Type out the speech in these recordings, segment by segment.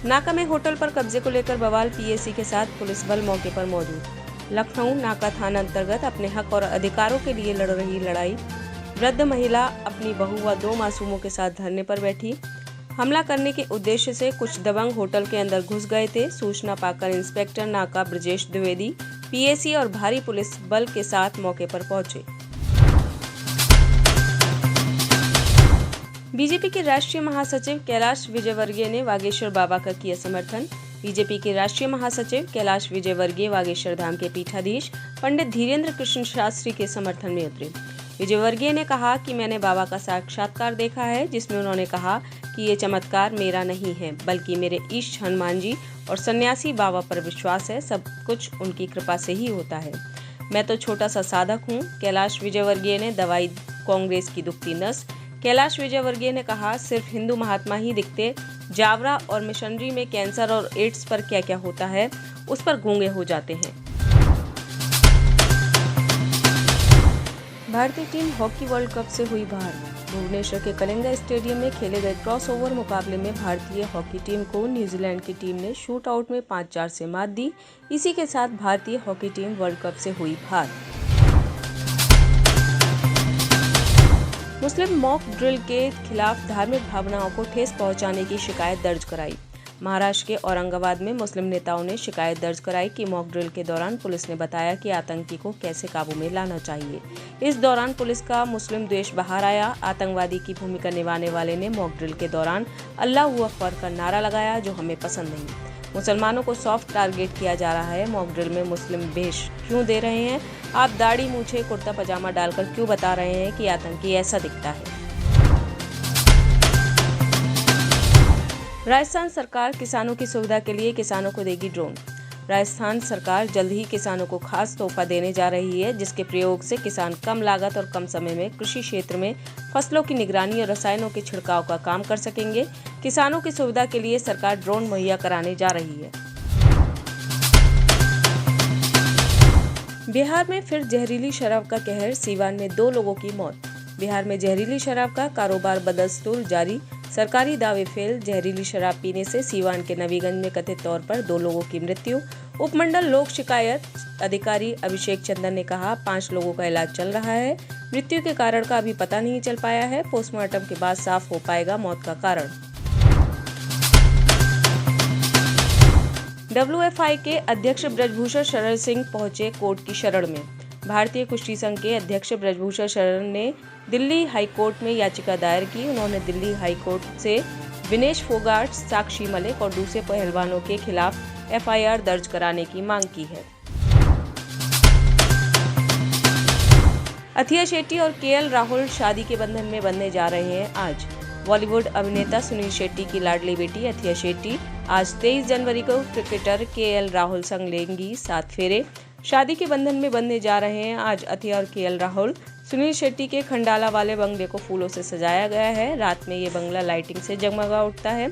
नाका में होटल पर कब्जे को लेकर बवाल, पीएसी के साथ पुलिस बल मौके पर मौजूद। लखनऊ नाका थाना अंतर्गत अपने हक और अधिकारों के लिए लड़ रही लड़ाई। वृद्ध महिला अपनी बहू व 2 मासूमों के साथ धरने पर बैठी। हमला करने के उद्देश्य से कुछ दबंग होटल के अंदर घुस गए थे। सूचना पाकर इंस्पेक्टर नाका ब्रजेश द्विवेदी पीएसी और भारी पुलिस बल के साथ मौके पर पहुंचे। बीजेपी के राष्ट्रीय महासचिव कैलाश विजयवर्गीय ने वागेश्वर बाबा का किया समर्थन। बीजेपी के राष्ट्रीय महासचिव कैलाश विजयवर्गीय वागेश्वर धाम के पीठाधीश पंडित धीरेन्द्र कृष्ण शास्त्री के समर्थन में उतरे। विजयवर्गीय ने कहा कि मैंने बाबा का साक्षात्कार देखा है, जिसमें उन्होंने कहा कि ये चमत्कार मेरा नहीं है, बल्कि मेरे ईष्ट हनुमान जी और सन्यासी बाबा पर विश्वास है। सब कुछ उनकी कृपा से ही होता है। मैं तो छोटा सा साधक हूँ। कैलाश विजयवर्गीय ने दवाई कांग्रेस की दुखती नस। कैलाश विजयवर्गीय ने कहा, सिर्फ हिंदू महात्मा ही दिखते, जावरा और मिशनरी में कैंसर और एड्स पर क्या क्या होता है उस पर गूंगे हो जाते हैं। भारतीय टीम हॉकी वर्ल्ड कप से हुई बाहर। भुवनेश्वर के कलिंगा स्टेडियम में खेले गए क्रॉसओवर मुकाबले में भारतीय हॉकी टीम को न्यूजीलैंड की टीम ने शूट आउट में 5-4 से मात दी। इसी के साथ भारतीय हॉकी टीम वर्ल्ड कप से हुई बाहर। मुस्लिम मॉक ड्रिल के खिलाफ धार्मिक भावनाओं को ठेस पहुंचाने की शिकायत दर्ज कराई। महाराष्ट्र के औरंगाबाद में मुस्लिम नेताओं ने शिकायत दर्ज कराई कि मॉक ड्रिल के दौरान पुलिस ने बताया कि आतंकी को कैसे काबू में लाना चाहिए। इस दौरान पुलिस का मुस्लिम द्वेष बाहर आया। आतंकवादी की भूमिका निभाने वाले ने मॉक ड्रिल के दौरान अल्लाहू अकबर का नारा लगाया, जो हमें पसंद नहीं। मुसलमानों को सॉफ्ट टारगेट किया जा रहा है। मॉक ड्रिल में मुस्लिम वेश क्यों दे रहे हैं? आप दाढ़ी मूछे कुर्ता पजामा डालकर क्यों बता रहे हैं कि आतंकी ऐसा दिखता है? राजस्थान सरकार किसानों की सुविधा के लिए किसानों को देगी ड्रोन। राजस्थान सरकार जल्द ही किसानों को खास तोहफा देने जा रही है, जिसके प्रयोग से किसान कम लागत और कम समय में कृषि क्षेत्र में फसलों की निगरानी और रसायनों के छिड़काव का काम कर सकेंगे। किसानों की सुविधा के लिए सरकार ड्रोन मुहैया कराने जा रही है। बिहार में फिर जहरीली शराब का कहर। सीवान में 2 लोगों की मौत। बिहार में जहरीली शराब का कारोबार बदस्तूर जारी। सरकारी दावे फेल। जहरीली शराब पीने से सीवान के नवीगंज में कथित तौर पर 2 लोगों की मृत्यु। उपमंडल लोक शिकायत अधिकारी अभिषेक चंदन ने कहा, 5 लोगों का इलाज चल रहा है। मृत्यु के कारण का अभी पता नहीं चल पाया है। पोस्टमार्टम के बाद साफ हो पाएगा मौत का कारण। WFI के अध्यक्ष ब्रजभूषण शरण सिंह पहुंचे कोर्ट की शरण में। भारतीय कुश्ती संघ के अध्यक्ष ब्रजभूषण शरण ने दिल्ली हाईकोर्ट में याचिका दायर की। उन्होंने दिल्ली हाईकोर्ट से विनेश फोगाट, साक्षी मलिक और दूसरे पहलवानों के खिलाफ FIR दर्ज कराने की मांग की है। अथिया शेट्टी और KL राहुल शादी के बंधन में बंधने जा रहे हैं आज। बॉलीवुड अभिनेता सुनील शेट्टी की लाडली बेटी अथिया शेट्टी आज 23 जनवरी को क्रिकेटर KL राहुल संग लेंगी 7 फेरे। शादी के बंधन में बंधने जा रहे हैं आज अथिया और KL राहुल। सुनील शेट्टी के खंडाला वाले बंगले को फूलों से सजाया गया है। रात में ये बंगला लाइटिंग से जगमगा उठता है।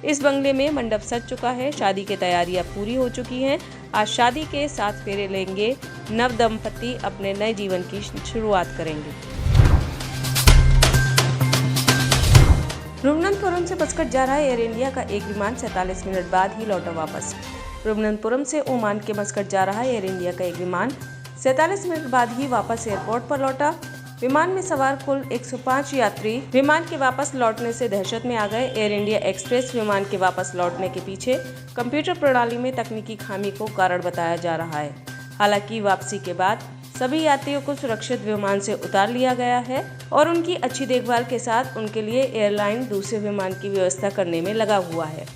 इस बंगले में मंडप सज चुका है। शादी की तैयारियां पूरी हो चुकी हैं। आज शादी के 7 फेरे लेंगे नव दंपति अपने नए जीवन की शुरुआत करेंगे। तिरुवनंतपुरम से मस्कट जा रहा एयर इंडिया का एक विमान 47 मिनट बाद ही लौटा वापस। तिरुवनंतपुरम से ओमान के मस्कट जा रहा एयर इंडिया का एक विमान 47 मिनट बाद ही वापस एयरपोर्ट पर लौटा। विमान में सवार कुल 105 यात्री विमान के वापस लौटने से दहशत में आ गए। एयर इंडिया एक्सप्रेस विमान के वापस लौटने के पीछे कंप्यूटर प्रणाली में तकनीकी खामी को कारण बताया जा रहा है। हालांकि वापसी के बाद सभी यात्रियों को सुरक्षित विमान से उतार लिया गया है और उनकी अच्छी देखभाल के साथ उनके लिए एयरलाइन दूसरे विमान की व्यवस्था करने में लगा हुआ है।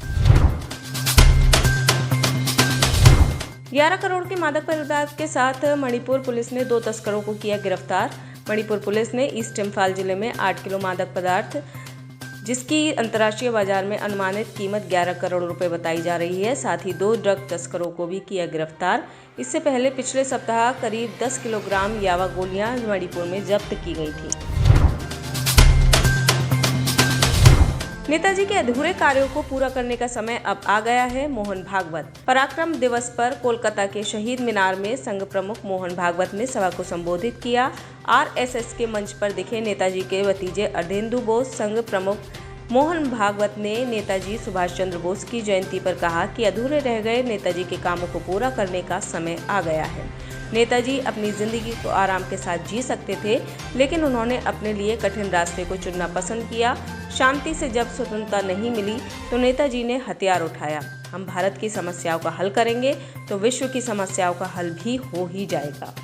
11 करोड़ के मादक पदार्थ के साथ मणिपुर पुलिस ने 2 तस्करों को किया गिरफ्तार। मणिपुर पुलिस ने ईस्ट इम्फाल जिले में 8 किलो मादक पदार्थ, जिसकी अंतर्राष्ट्रीय बाजार में अनुमानित कीमत 11 करोड़ रुपए बताई जा रही है, साथ ही 2 ड्रग तस्करों को भी किया गिरफ्तार। इससे पहले पिछले सप्ताह करीब 10 किलोग्राम यावा गोलियां मणिपुर में जब्त की गई थी। नेताजी के अधूरे कार्यों को पूरा करने का समय अब आ गया है। मोहन भागवत। पराक्रम दिवस पर कोलकाता के शहीद मीनार में संघ प्रमुख मोहन भागवत ने सभा को संबोधित किया। RSS के मंच पर दिखे नेताजी के भतीजे अर्धेंदु बोस संघ प्रमुख मोहन भागवत ने नेताजी सुभाष चंद्र बोस की जयंती पर कहा कि अधूरे रह गए नेताजी के कामों को पूरा करने का समय आ गया है। नेताजी अपनी जिंदगी को आराम के साथ जी सकते थे, लेकिन उन्होंने अपने लिए कठिन रास्ते को चुनना पसंद किया। शांति से जब स्वतंत्रता नहीं मिली तो नेताजी ने हथियार उठाया। हम भारत की समस्याओं का हल करेंगे तो विश्व की समस्याओं का हल भी हो ही जाएगा।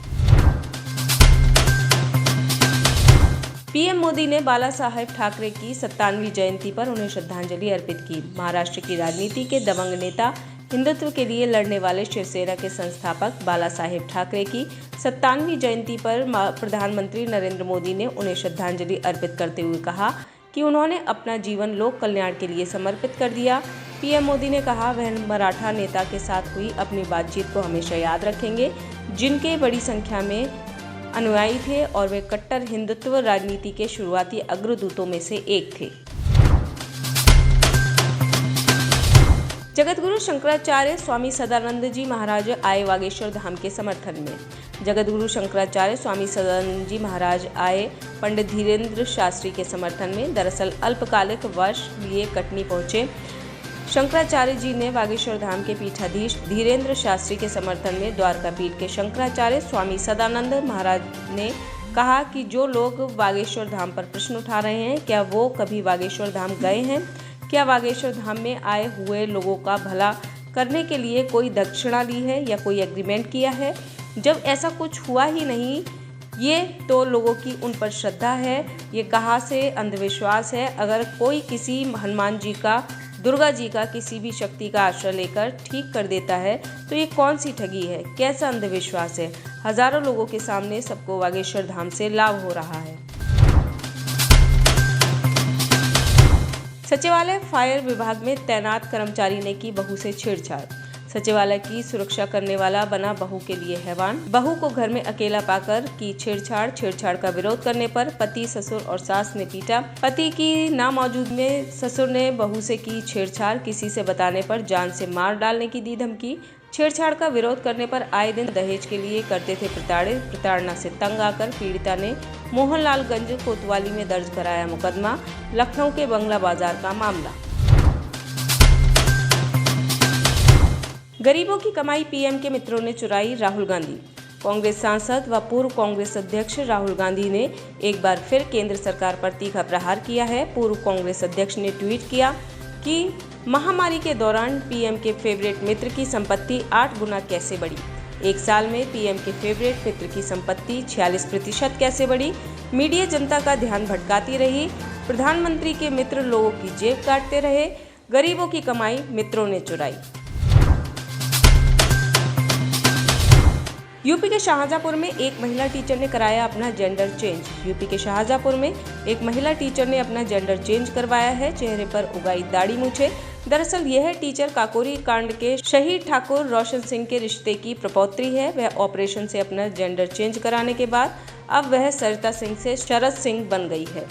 पीएम मोदी ने बाला साहेब ठाकरे की 97वीं जयंती पर उन्हें श्रद्धांजलि अर्पित की। महाराष्ट्र की राजनीति के दबंग नेता, हिंदुत्व के लिए लड़ने वाले शिवसेना के संस्थापक बाला साहेब ठाकरे की 97वीं जयंती पर प्रधानमंत्री नरेंद्र मोदी ने उन्हें श्रद्धांजलि अर्पित करते हुए कहा कि उन्होंने अपना जीवन लोक कल्याण के लिए समर्पित कर दिया। पीएम मोदी ने कहा, वह मराठा नेता के साथ हुई अपनी बातचीत को हमेशा याद रखेंगे, जिनके बड़ी संख्या में अनुयायी थे और वे कट्टर हिंदुत्व राजनीति के शुरुआती अग्रदूतों में से एक थे। जगतगुरु शंकराचार्य स्वामी सदानंद जी महाराज आए वागेश्वर धाम के समर्थन में। जगतगुरु शंकराचार्य स्वामी सदानंद जी महाराज आए पंडित धीरेन्द्र शास्त्री के समर्थन में। दरअसल अल्पकालिक वर्ष लिए कटनी पहुंचे शंकराचार्य जी ने वागेश्वर धाम के पीठाधीश धीरेन्द्र शास्त्री के समर्थन में द्वारका पीठ के शंकराचार्य स्वामी सदानंद महाराज ने कहा कि जो लोग वागेश्वर धाम पर प्रश्न उठा रहे हैं, क्या वो कभी वागेश्वर धाम गए हैं? क्या वागेश्वर धाम में आए हुए लोगों का भला करने के लिए कोई दक्षिणा ली है या कोई एग्रीमेंट किया है? जब ऐसा कुछ हुआ ही नहीं, ये तो लोगों की उन पर श्रद्धा है, ये कहाँ से अंधविश्वास है? अगर कोई किसी हनुमान जी का, दुर्गा जी का, किसी भी शक्ति का आश्रय लेकर ठीक कर देता है तो ये कौन सी ठगी है? कैसा अंधविश्वास है? हजारों लोगों के सामने सबको वागेश्वर धाम से लाभ हो रहा है। सचिवालय फायर विभाग में तैनात कर्मचारी ने की बहू से छेड़छाड़। सचिवालय की सुरक्षा करने वाला बना बहू के लिए हैवान। बहू को घर में अकेला पाकर की छेड़छाड़ का विरोध करने पर पति, ससुर और सास ने पीटा। पति की नामौजूद में ससुर ने बहू से की छेड़छाड़। किसी से बताने पर जान से मार डालने की दी धमकी। छेड़छाड़ का विरोध करने पर आए दिन दहेज के लिए करते थे प्रताड़ित। प्रताड़ना से तंग आकर पीड़िता ने मोहनलालगंज कोतवाली में दर्ज कराया मुकदमा। लखनऊ के बंगला बाजार का मामला। गरीबों की कमाई पीएम के मित्रों ने चुराई, राहुल गांधी। कांग्रेस सांसद व पूर्व कांग्रेस अध्यक्ष राहुल गांधी ने एक बार फिर केंद्र सरकार पर तीखा प्रहार किया है। पूर्व कांग्रेस अध्यक्ष ने ट्वीट किया कि महामारी के दौरान पीएम के फेवरेट मित्र की संपत्ति 8 गुना कैसे बढ़ी? एक साल में पीएम के फेवरेट मित्र की संपत्ति 46% कैसे बढ़ी? मीडिया जनता का ध्यान भटकाती रही। प्रधानमंत्री के मित्र लोगों की जेब काटते रहे। गरीबों की कमाई मित्रों ने चुराई। यूपी के शाहजहांपुर में एक महिला टीचर ने कराया अपना जेंडर चेंज। यूपी के शाहजहांपुर में एक महिला टीचर ने अपना जेंडर चेंज करवाया है। चेहरे पर उगाई दाढ़ी मूछें। दरअसल यह टीचर काकोरी कांड के शहीद ठाकुर रोशन सिंह के रिश्ते की प्रपौत्री है। वह ऑपरेशन से अपना जेंडर चेंज कराने के बाद अब वह सरिता सिंह से शरद सिंह बन गई है।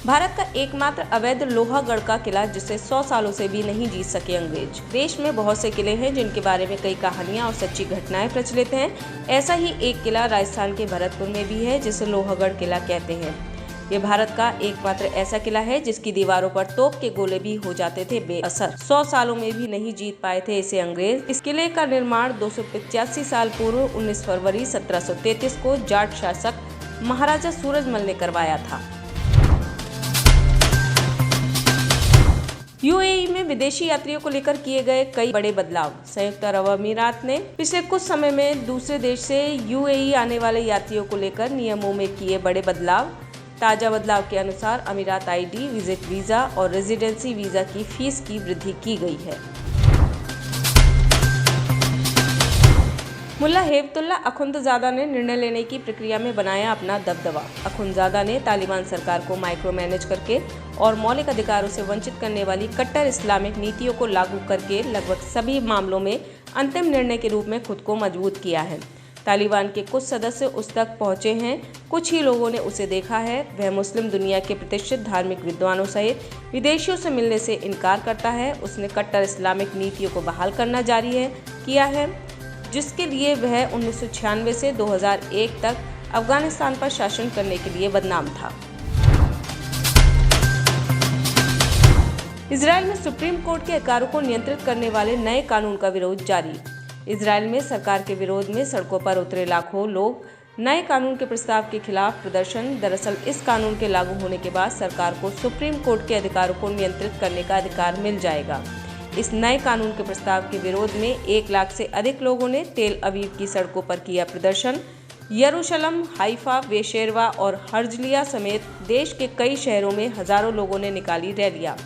भारत का एकमात्र अवैध लोहागढ़ का किला जिसे 100 सालों से भी नहीं जीत सके अंग्रेज। देश में बहुत से किले हैं जिनके बारे में कई कहानियां और सच्ची घटनाएं प्रचलित हैं। ऐसा ही एक किला राजस्थान के भरतपुर में भी है, जिसे लोहागढ़ किला कहते हैं। ये भारत का एकमात्र ऐसा किला है जिसकी दीवारों पर तोप के गोले भी हो जाते थे बेअसर। 100 सालों में भी नहीं जीत पाए थे इसे अंग्रेज। इस किले का निर्माण 285 साल पूर्व 19 फरवरी 1733 को जाट शासक महाराजा सूरजमल ने करवाया था। यूएई में विदेशी यात्रियों को लेकर किए गए कई बड़े बदलाव। संयुक्त अरब अमीरात ने पिछले कुछ समय में दूसरे देश से यूएई आने वाले यात्रियों को लेकर नियमों में किए बड़े बदलाव। ताजा बदलाव के अनुसार अमीरात आईडी, विजिट वीजा और रेजिडेंसी वीजा की फीस की वृद्धि की गई है। मुल्ला हेबतुल्ला अखुंदजादा ने निर्णय लेने की प्रक्रिया में बनाया अपना दबदबा। अखुंदजादा ने तालिबान सरकार को माइक्रो मैनेज करके और मौलिक अधिकारों से वंचित करने वाली कट्टर इस्लामिक नीतियों को लागू करके लगभग सभी मामलों में अंतिम निर्णय के रूप में खुद को मजबूत किया है। तालिबान के कुछ सदस्य उस तक पहुंचे हैं, कुछ ही लोगों ने उसे देखा है। वह मुस्लिम दुनिया के प्रतिष्ठित धार्मिक विद्वानों सहित विदेशियों से मिलने से इनकार करता है। उसने कट्टर इस्लामिक नीतियों को बहाल करना जारी किया है, जिसके लिए वह 1996 से 2001 तक अफगानिस्तान पर शासन करने के लिए बदनाम था। इजरायल में सुप्रीम कोर्ट के अधिकारों को नियंत्रित करने वाले नए कानून का विरोध जारी। इजरायल में सरकार के विरोध में सड़कों पर उतरे लाखों लोग। नए कानून के प्रस्ताव के खिलाफ प्रदर्शन। दरअसल इस कानून के लागू होने के बाद सरकार को सुप्रीम कोर्ट के अधिकारों को नियंत्रित करने का अधिकार मिल जाएगा। इस नए कानून के प्रस्ताव के विरोध में 1 लाख से अधिक लोगों ने तेल अवीव की सड़कों पर किया प्रदर्शन। यरूशलेम, हाइफा, बेशेरवा और हर्जलिया समेत देश के कई शहरों में हजारों लोगों ने निकाली रैलियां।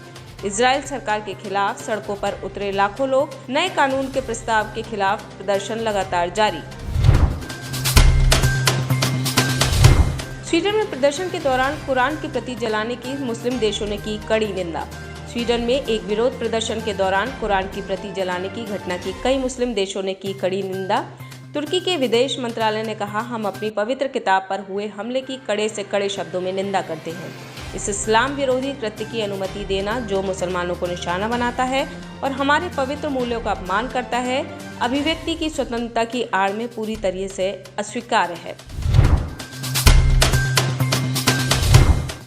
इजरायल सरकार के खिलाफ सड़कों पर उतरे लाखों लोग। नए कानून के प्रस्ताव के खिलाफ प्रदर्शन लगातार जारी। स्वीडन में प्रदर्शन के दौरान कुरान की प्रति जलाने की मुस्लिम देशों ने की कड़ी निंदा। स्वीडन में एक विरोध प्रदर्शन के दौरान कुरान की प्रति जलाने की घटना की कई मुस्लिम देशों ने की कड़ी निंदा। तुर्की के विदेश मंत्रालय ने कहा, हम अपनी पवित्र किताब पर हुए हमले की कड़े से कड़े शब्दों में निंदा करते हैं। इस इस्लाम विरोधी कृत्य की अनुमति देना जो मुसलमानों को निशाना बनाता है और हमारे पवित्र मूल्यों का अपमान करता है, अभिव्यक्ति की स्वतंत्रता की आड़ में पूरी तरह से अस्वीकार्य है।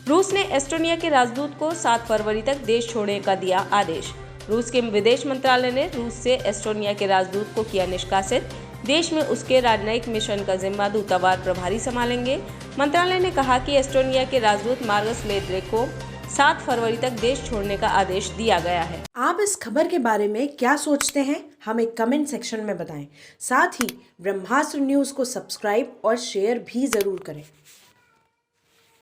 रूस ने एस्टोनिया के राजदूत को 7 फरवरी तक देश छोड़ने का दिया आदेश। रूस के विदेश मंत्रालय ने रूस से एस्टोनिया के राजदूत को किया निष्कासित। देश में उसके राजनयिक मिशन का जिम्मा दूतावास प्रभारी संभालेंगे। मंत्रालय ने कहा कि एस्टोनिया के राजदूत मार्गस लेद्रे को 7 फरवरी तक देश छोड़ने का आदेश दिया गया है। आप इस खबर के बारे में क्या सोचते हैं, हमें कमेंट सेक्शन में बताएं। साथ ही ब्रह्मास्त्र न्यूज को सब्सक्राइब और शेयर भी जरूर करें।